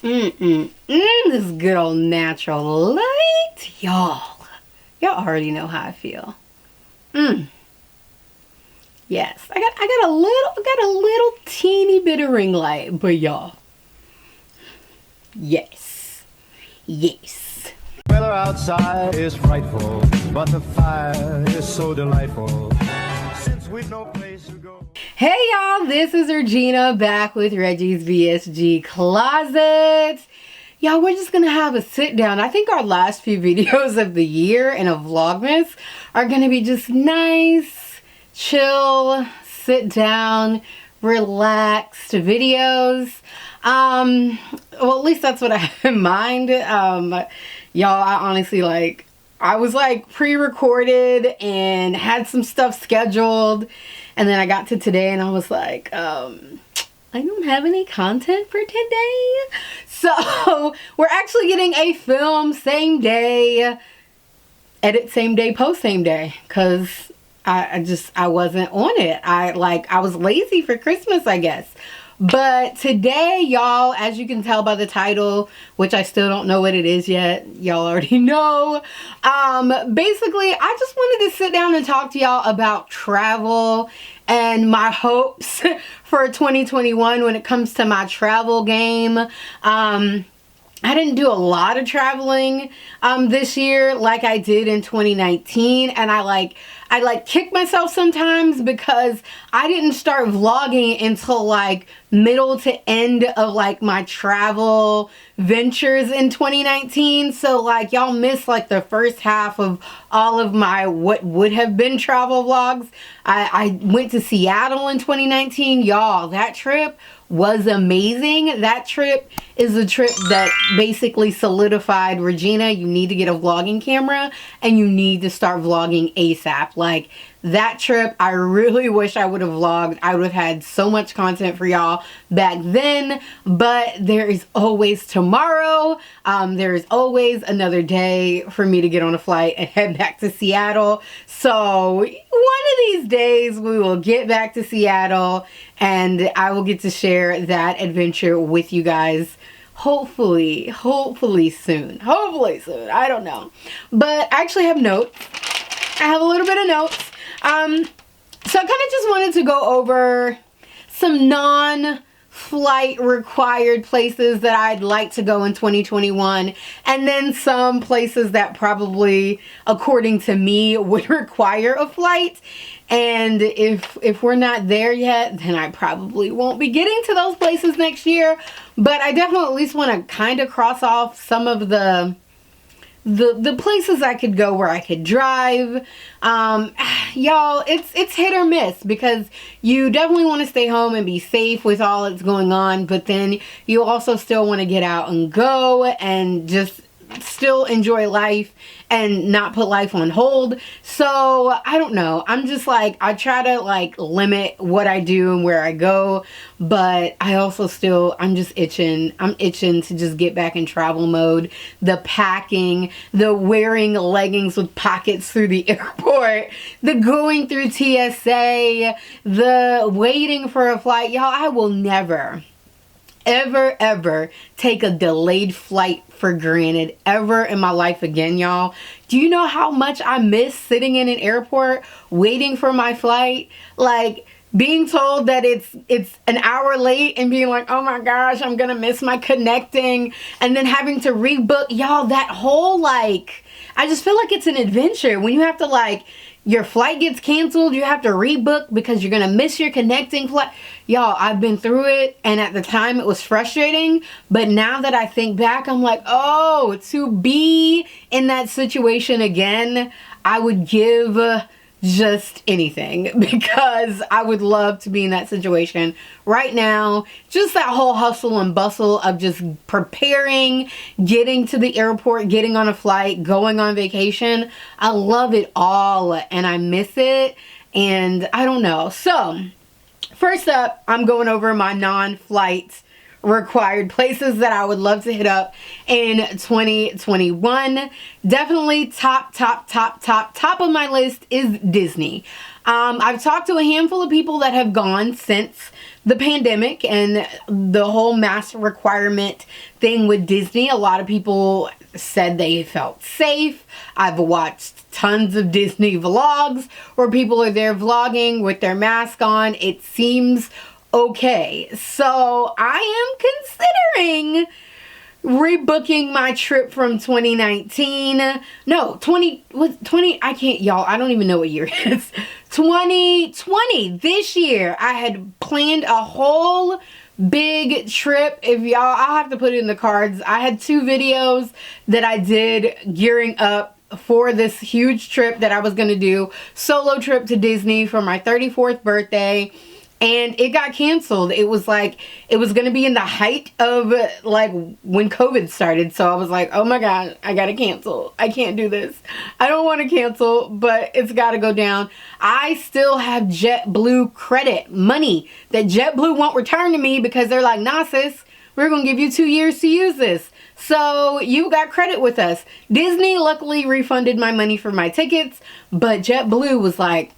This good old natural light. Y'all already know how I feel. Yes, I got a little teeny bit of ring light, but y'all, yes. Weather outside is frightful, but the fire is so delightful. Since we've no place to go. Hey y'all, this is Regina back with Reggie's VSG Closet. Y'all, we're just gonna have a sit down. I think our last few videos of the year in a Vlogmas are gonna be just nice, chill, sit down, relaxed videos. Well, at least that's what I have in mind. Y'all, I honestly, I was pre-recorded and had some stuff scheduled, and then I got to today and I was like, I don't have any content for today. So we're actually getting a film same day, edit same day, post same day, because I wasn't on it. I was lazy for Christmas, I guess. But today, y'all, as you can tell by the title, which I still don't know what it is yet, y'all already know. Basically, I just wanted to sit down and talk to y'all about travel and my hopes for 2021 when it comes to my travel game. I didn't do a lot of traveling this year like I did in 2019, and I kick myself sometimes because I didn't start vlogging until middle to end of my travel ventures in 2019. So y'all missed the first half of all of my what would have been travel vlogs. I went to Seattle in 2019. Y'all, that trip was amazing. That trip is a trip that basically solidified, Regina, you need to get a vlogging camera and you need to start vlogging ASAP. That trip, I really wish I would have vlogged. I would have had so much content for y'all back then, but there is always tomorrow. There is always another day for me to get on a flight and head back to Seattle. So one of these days we will get back to Seattle and I will get to share that adventure with you guys. Hopefully soon. I don't know. But I actually have notes. I have a little bit of notes. So I kind of just wanted to go over some non-flight required places that I'd like to go in 2021, and then some places that probably, according to me, would require a flight. And if we're not there yet, then I probably won't be getting to those places next year. But I definitely at least want to kind of cross off some of the places I could go where I could drive. Y'all, it's hit or miss because you definitely want to stay home and be safe with all that's going on, but then you also still want to get out and go and just still enjoy life and not put life on hold. So I don't know, I'm just I try to limit what I do and where I go, but I also I'm just itching to just get back in travel mode. The packing, the wearing leggings with pockets through the airport, the going through TSA, the waiting for a flight. Y'all, I will never ever take a delayed flight for granted ever in my life again, y'all. Do you know how much I miss sitting in an airport waiting for my flight? Being told that it's an hour late and being like, oh my gosh, I'm gonna miss my connecting, and then having to rebook. Y'all, that whole I just feel like it's an adventure when you have to your flight gets canceled, you have to rebook because you're gonna miss your connecting flight. Y'all, I've been through it, and at the time it was frustrating, but now that I think back, I'm like, oh, to be in that situation again, I would give just anything, because I would love to be in that situation right now. Just that whole hustle and bustle of just preparing, getting to the airport, getting on a flight, going on vacation. I love it all and I miss it, and I don't know. So first up, I'm going over my non-flight required places that I would love to hit up in 2021. Definitely top of my list is Disney. I've talked to a handful of people that have gone since the pandemic and the whole mask requirement thing with Disney. A lot of people said they felt safe. I've watched tons of Disney vlogs where people are there vlogging with their mask on. It seems okay. So I am considering rebooking my trip from 2019. No, 20, I can't, y'all, I don't even know what year it is. 2020, this year, I had planned a whole big trip. If y'all, I'll have to put it in the cards. I had 2 videos that I did gearing up for this huge trip that I was going to do. Solo trip to Disney for my 34th birthday. And it got canceled. It was like, it was going to be in the height of like when COVID started. So I was like, oh my God, I got to cancel. I can't do this. I don't want to cancel, but it's got to go down. I still have JetBlue credit money that JetBlue won't return to me because they're like, nah sis, we're going to give you 2 years to use this. So you got credit with us. Disney luckily refunded my money for my tickets, but JetBlue was like,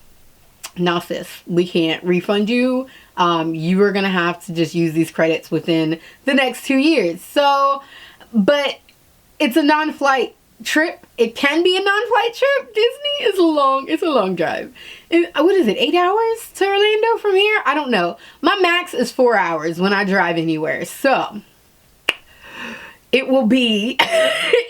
nah sis, we can't refund you. You are gonna have to just use these credits within the next 2 years. So, but it's a non-flight trip. It can be a non-flight trip. Disney is it's a long drive. What is it, 8 hours to Orlando from here? I don't know. My max is 4 hours when I drive anywhere. So it will be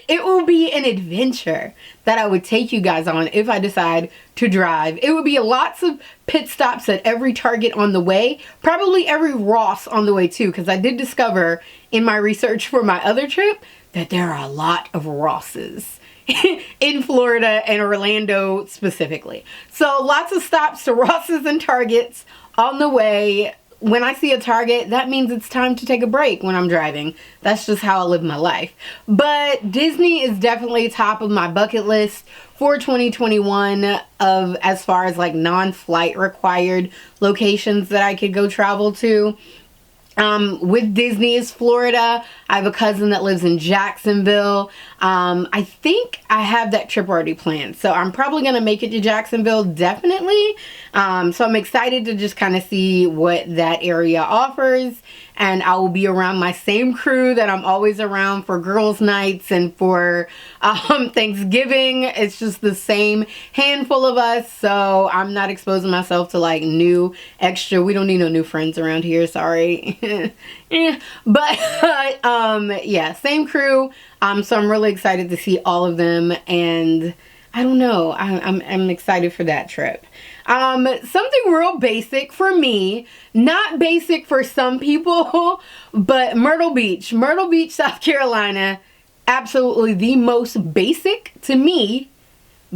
it will be an adventure that I would take you guys on if I decide to drive. It would be lots of pit stops at every Target on the way, probably every Ross on the way too, because I did discover in my research for my other trip that there are a lot of Rosses in Florida and Orlando specifically. So lots of stops to Rosses and Targets on the way. When I see a Target, that means it's time to take a break when I'm driving. That's just how I live my life. But Disney is definitely top of my bucket list for 2021 of as far as like non-flight required locations that I could go travel to. With Disney is Florida. I have a cousin that lives in Jacksonville. I think I have that trip already planned. So I'm probably going to make it to Jacksonville, definitely. So I'm excited to just kind of see what that area offers. And I will be around my same crew that I'm always around for girls' nights and for Thanksgiving. It's just the same handful of us. So I'm not exposing myself to like new extra. We don't need no new friends around here. Sorry. Yeah. But yeah, same crew. So I'm really excited to see all of them. And I don't know. I'm excited for that trip. Something real basic for me, not basic for some people, but Myrtle Beach, South Carolina, absolutely the most basic, to me,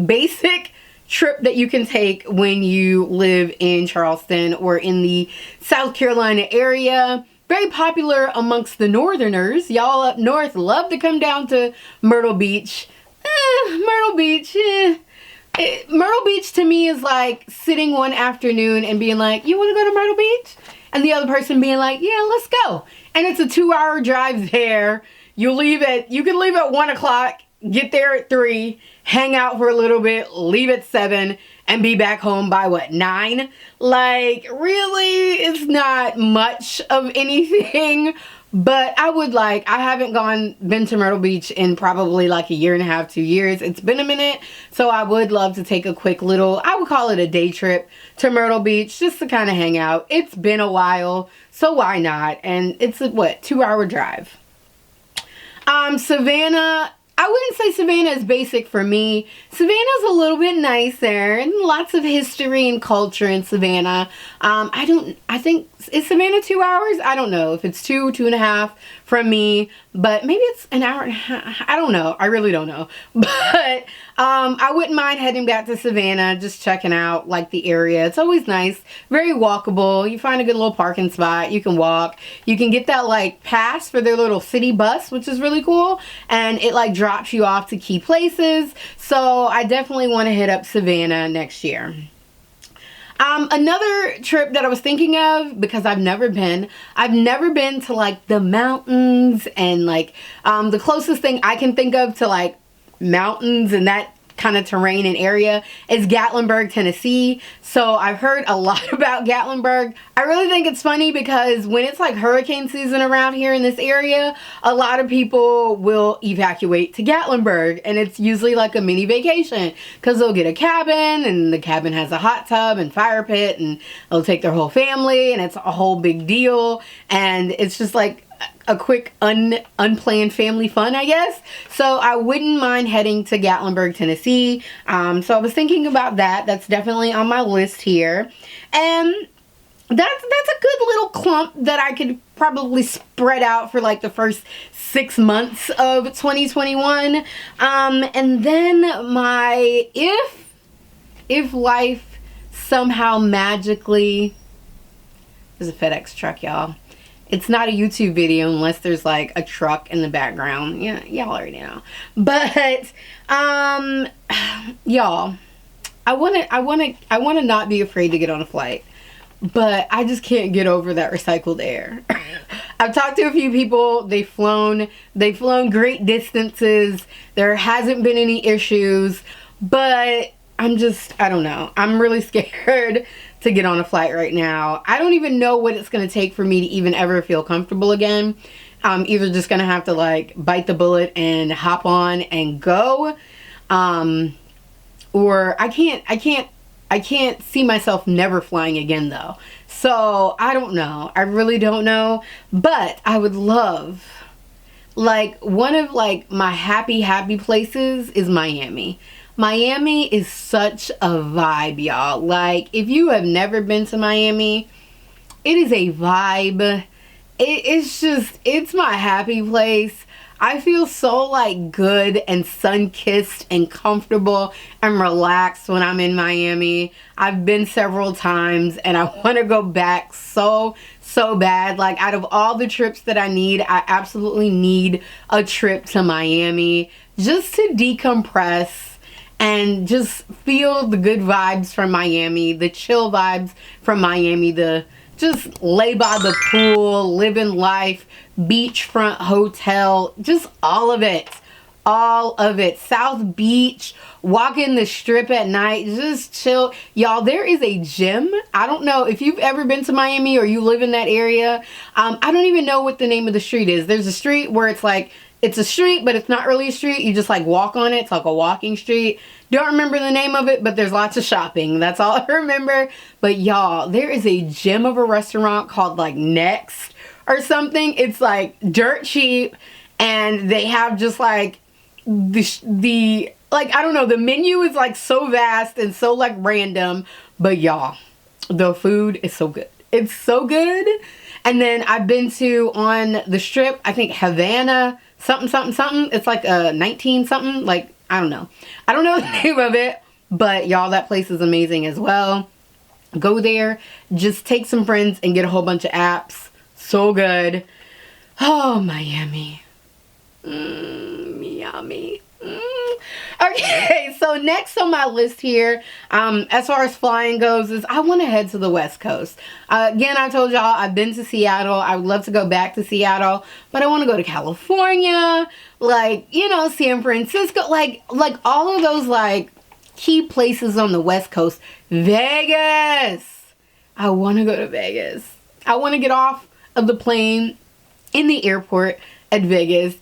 basic trip that you can take when you live in Charleston or in the South Carolina area. Very popular amongst the Northerners. Y'all up north love to come down to Myrtle Beach. Myrtle Beach, Myrtle Beach to me is like sitting one afternoon and being like, you want to go to Myrtle Beach? And the other person being like, yeah, let's go. And it's a 2-hour drive there. You can leave at 1 o'clock, get there at 3, hang out for a little bit, leave at 7, and be back home by what, 9? Like, really, it's not much of anything. But I haven't been to Myrtle Beach in probably like 1.5 years, 2 years. It's been a minute. So I would love to take a quick little, I would call it a day trip to Myrtle Beach just to kind of hang out. It's been a while, so why not? And it's a, 2-hour drive. Savannah, I wouldn't say Savannah is basic for me. Savannah's a little bit nicer and lots of history and culture in Savannah. I think, is Savannah 2 hours? I don't know if it's 2.5 from me, but maybe it's an hour and a half. I don't know. I really don't know. But I wouldn't mind heading back to Savannah, just checking out like the area. It's always nice, very walkable. You find a good little parking spot, you can walk. You can get that like pass for their little city bus, which is really cool, and it like drops you off to key places. So I definitely want to hit up Savannah next year. Another trip that I was thinking of, because I've never been to like the mountains, and like the closest thing I can think of to like mountains and that kind of terrain and area is Gatlinburg, Tennessee. So I've heard a lot about Gatlinburg. I really think it's funny because when it's like hurricane season around here in this area, a lot of people will evacuate to Gatlinburg, and it's usually like a mini vacation because they'll get a cabin, and the cabin has a hot tub and fire pit, and they'll take their whole family, and it's a whole big deal, and it's just like a quick unplanned family fun, I guess. So I wouldn't mind heading to Gatlinburg, Tennessee. So I was thinking about that. That's definitely on my list here. And that's a good little clump that I could probably spread out for like the first 6 months of 2021. And then my if life somehow magically, there's a FedEx truck, y'all. It's not a YouTube video unless there's like a truck in the background. Yeah, y'all already know. But y'all, I wanna not be afraid to get on a flight. But I just can't get over that recycled air. I've talked to a few people. They've flown great distances. There hasn't been any issues. But I don't know. I'm really scared to get on a flight right now. I don't even know what it's going to take for me to even ever feel comfortable again. I'm either just going to have to like bite the bullet and hop on and go. Or I can't see myself never flying again though. So I don't know. I really don't know. But I would love, like, one of like my happy places is Miami. Miami is such a vibe, y'all. Like, if you have never been to Miami, it is a vibe. It's my happy place. I feel so like good and sun-kissed and comfortable and relaxed when I'm in Miami. I've been several times and I want to go back so bad. Like, out of all the trips that I need, I absolutely need a trip to Miami just to decompress and just feel the good vibes from Miami, the chill vibes from Miami, the just lay by the pool, living life, beachfront hotel, just all of it. All of it. South Beach, walking the strip at night, just chill. Y'all, there is a gym. I don't know if you've ever been to Miami or you live in that area. I don't even know what the name of the street is. There's a street where it's like, it's a street, but it's not really a street. You just like walk on it. It's like a walking street. Don't remember the name of it, but there's lots of shopping. That's all I remember. But y'all, there is a gem of a restaurant called like Next or something. It's like dirt cheap, and they have just like the like, I don't know, the menu is like so vast and so like random, but y'all, the food is so good. It's so good. And then I've been to, on the strip, I think Havana something. It's like a 19 something, like, I don't know the name of it, but y'all, that place is amazing as well. Go there, just take some friends and get a whole bunch of apps. So good. Oh, Miami. Miami. Okay, so next on my list here, as far as flying goes, is I want to head to the West Coast. Again, I told y'all I've been to Seattle. I would love to go back to Seattle, but I want to go to California, like, you know, San Francisco, like all of those like key places on the West Coast. Vegas. I want to go to Vegas. I want to get off of the plane in the airport in Vegas,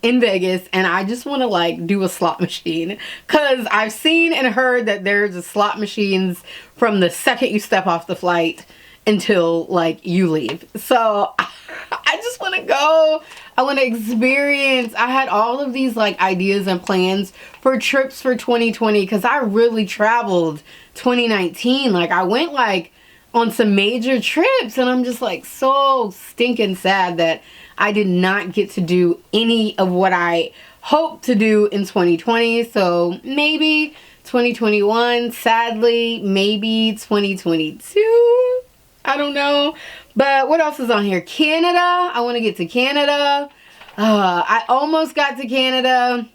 and I just want to like do a slot machine, because I've seen and heard that there's a slot machines from the second you step off the flight until like you leave. So I just want to go. I want to experience. I had all of these like ideas and plans for trips for 2020, because I really traveled 2019. Like, I went like on some major trips, and I'm just like so stinking sad that I did not get to do any of what I hoped to do in 2020. So maybe 2021, sadly, maybe 2022. I don't know. But what else is on here? Canada. I want to get to Canada. I almost got to Canada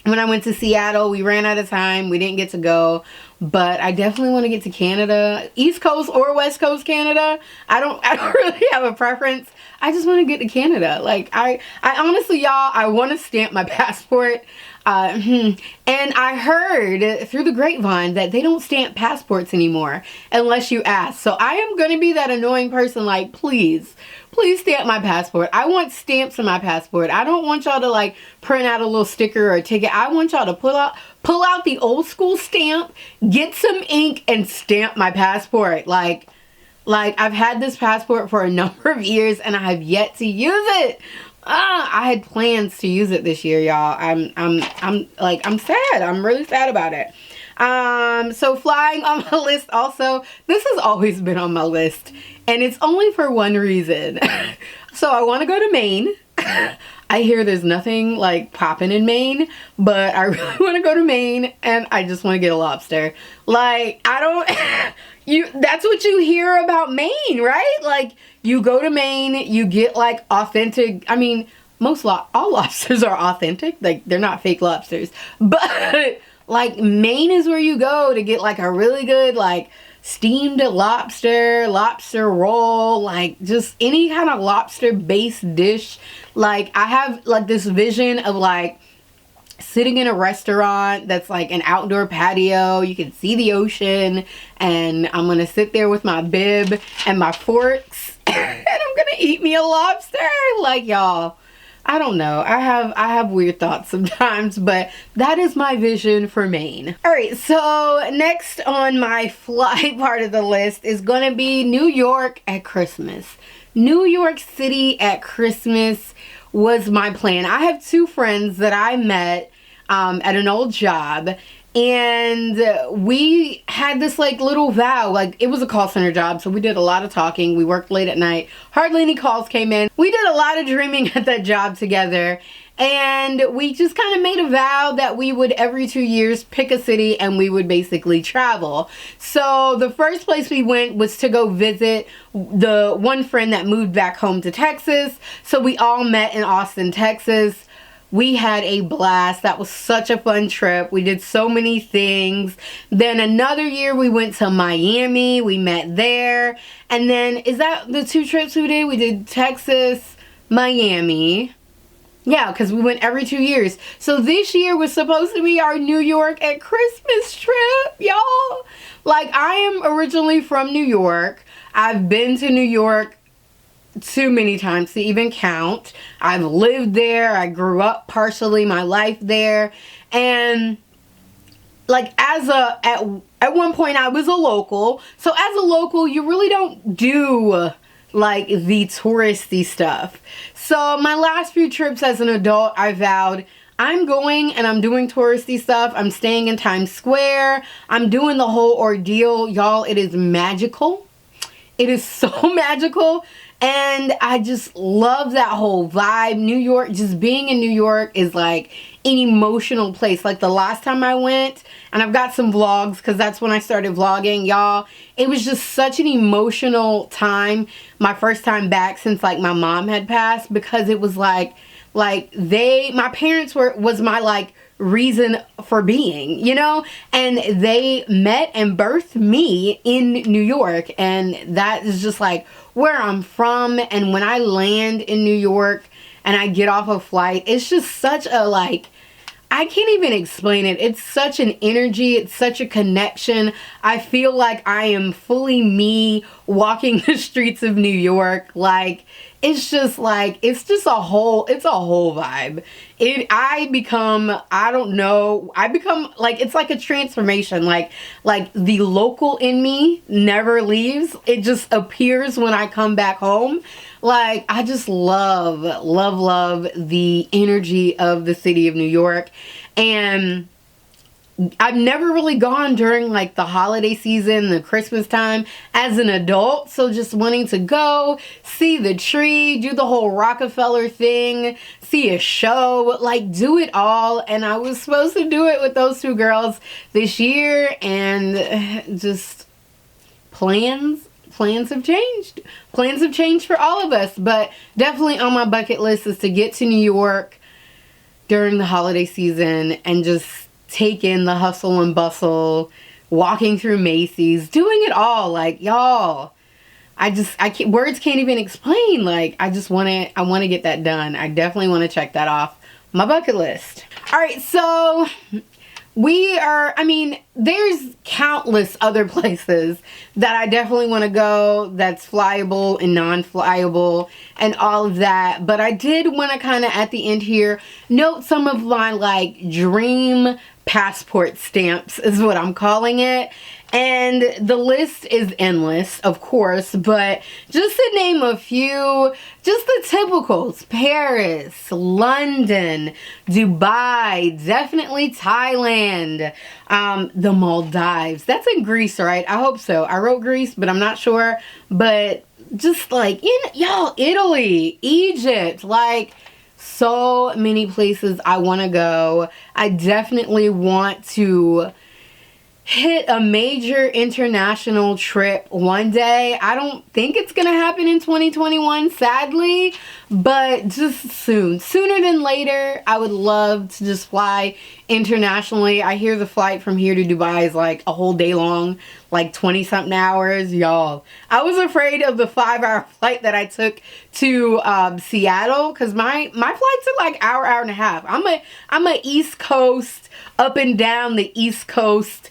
when I went to Seattle. We ran out of time. We didn't get to go. but I definitely want to get to Canada, East Coast or West Coast Canada. I don't really have a preference. I just want to get to Canada. Like I honestly, y'all, I want to stamp my passport. And I heard through the grapevine that they don't stamp passports anymore unless you ask. So I am going to be that annoying person, like, please stamp my passport. I want stamps in my passport. I don't want y'all to like print out a little sticker or a ticket. I want y'all to pull out the old school stamp, get some ink, and stamp my passport. Like I've had this passport for a number of years and I have yet to use it. I had plans to use it this year, y'all. I'm sad. I'm really sad about it. So flying on my list also. This has always been on my list, and it's only for one reason. So I want to go to Maine. I hear there's nothing like popping in Maine, but I really want to go to Maine, and I just want to get a lobster. Like, I don't... that's what you hear about Maine, right? Like, you go to Maine, you get like authentic, I mean, all lobsters are authentic. Like, they're not fake lobsters, but like Maine is where you go to get like a really good like steamed lobster roll, like just any kind of lobster based dish. Like, I have like this vision of like sitting in a restaurant that's like an outdoor patio. You can see the ocean, and I'm gonna sit there with my bib and my forks and I'm gonna eat me a lobster. Like, y'all, I don't know, I have weird thoughts sometimes, but that is my vision for Maine. All right, so next on my fly part of the list is gonna be New York at Christmas. New York City at Christmas was my plan. I have two friends that I met at an old job, and we had this like little vow. Like, it was a call center job, so we did a lot of talking. We worked late at night, hardly any calls came in. We did a lot of dreaming at that job together, and we just kind of made a vow that we would every 2 years pick a city and we would basically travel. So the first place we went was to go visit the one friend that moved back home to Texas. So we all met in Austin, Texas. We had a blast. That was such a fun trip. We did so many things. Then another year we went to Miami. We met there. And then, is that the 2 trips we did? We did Texas, Miami. Yeah, because we went every 2 years. So this year was supposed to be our New York at Christmas trip, y'all. Like, I am originally from New York. I've been to New York too many times to even count. I've lived there. I grew up partially my life there, and like at one point I was a local. So as a local, you really don't do like the touristy stuff. So my last few trips as an adult, I vowed I'm going and I'm doing touristy stuff. I'm staying in Times Square. I'm doing the whole ordeal, y'all. It is magical. It is so magical. And I just love that whole vibe. New York, just being in New York is like an emotional place. Like the last time I went, and I've got some vlogs because that's when I started vlogging, y'all. It was just such an emotional time. My first time back since like my mom had passed, because it was like my parents was my like reason for being, you know, and they met and birthed me in New York, and that is just like where I'm from. And when I land in New York and I get off a flight, it's just such a like, I can't even explain it. It's such an energy. It's such a connection. I feel like I am fully me walking the streets of New York. Like, it's just like, it's a whole vibe. I become like, it's like a transformation. Like the local in me never leaves. It just appears when I come back home. Like, I just love the energy of the city of New York. And I've never really gone during like the holiday season, the Christmas time as an adult. So just wanting to go see the tree, do the whole Rockefeller thing, see a show, like do it all. And I was supposed to do it with those two girls this year, and just plans have changed. Plans have changed for all of us, but definitely on my bucket list is to get to New York during the holiday season and just take in the hustle and bustle, walking through Macy's, doing it all. Like, y'all, I can't, words can't even explain. Like, I want to get that done. I definitely want to check that off my bucket list. All right, so there's countless other places that I definitely want to go that's flyable and non-flyable and all of that. But I did want to kind of at the end here note some of my like dream passport stamps is what I'm calling it. And the list is endless, of course, but just to name a few, just the typicals: Paris, London, Dubai, definitely Thailand, the Maldives. That's in Greece, right? I hope so. I wrote Greece, but I'm not sure. But just like, y'all, Italy, Egypt, like so many places I want to go. I definitely want to hit a major international trip one day. I don't think it's gonna happen in 2021, sadly, but just sooner than later. I would love to just fly internationally. I hear the flight from here to Dubai is like a whole day long, like 20 something hours. Y'all, I was afraid of the 5-hour flight that I took to Seattle, because my flights are like hour and a half. I'm a East Coast, up and down the East Coast,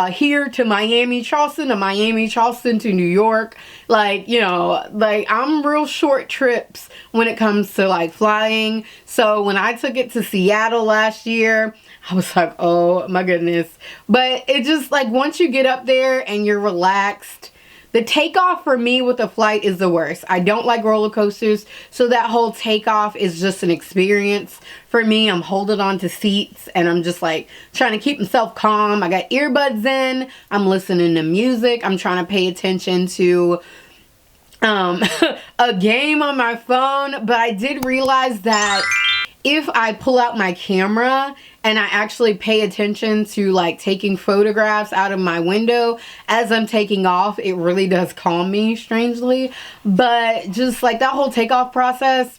here to Miami, Charleston to New York. Like, you know, like I'm real short trips when it comes to like flying. So when I took it to Seattle last year, I was like, oh my goodness. But it just like, once you get up there and you're relaxed, the takeoff for me with a flight is the worst. I don't like roller coasters, so that whole takeoff is just an experience for me. I'm holding on to seats and I'm just like trying to keep myself calm. I got earbuds in, I'm listening to music, I'm trying to pay attention to a game on my phone. But I did realize that if I pull out my camera and I actually pay attention to like taking photographs out of my window as I'm taking off, it really does calm me strangely. But just like that whole takeoff process,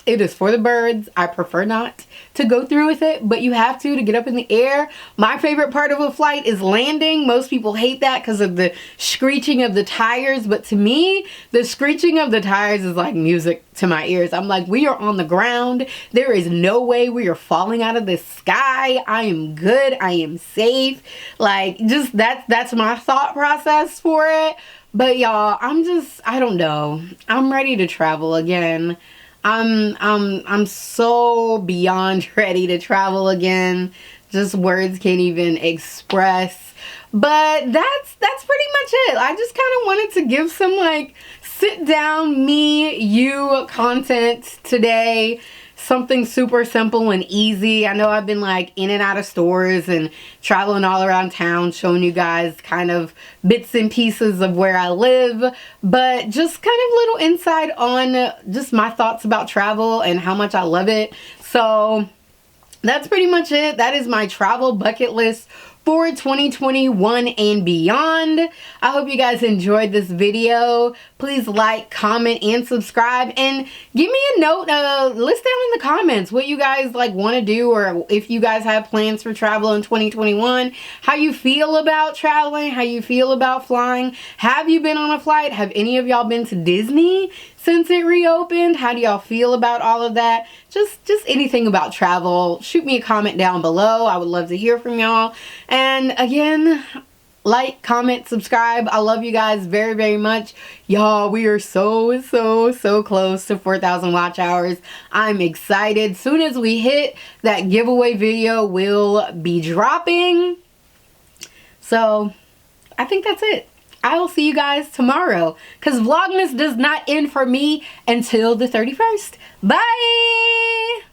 it is for the birds. I prefer not to go through with it, but you have to get up in the air. My favorite part of a flight is landing. Most people hate that because of the screeching of the tires, but to me, the screeching of the tires is like music to my ears. I'm like, we are on the ground. There is no way we are falling out of the sky. I am good. I am safe. Like, just that's my thought process for it. But y'all, I don't know. I'm ready to travel again. I'm so beyond ready to travel again. Just words can't even express. But that's pretty much it. I just kind of wanted to give some like sit down me, you content today. Something super simple and easy. I know I've been like in and out of stores and traveling all around town, showing you guys kind of bits and pieces of where I live, but just kind of little insight on just my thoughts about travel and how much I love it. So that's pretty much it. That is my travel bucket list for 2021 and beyond. I hope you guys enjoyed this video. Please like, comment, and subscribe, and give me a note, list down in the comments what you guys like want to do, or if you guys have plans for travel in 2021, how you feel about traveling, how you feel about flying. Have you been on a flight? Have any of y'all been to Disney since it reopened? How do y'all feel about all of that? Just anything about travel, shoot me a comment down below. I would love to hear from y'all. And again, like, comment, subscribe. I love you guys very, very much. Y'all, we are so close to 4,000 watch hours. I'm excited. Soon as we hit, that giveaway video will be dropping. So I think that's it. I will see you guys tomorrow, because Vlogmas does not end for me until the 31st. Bye!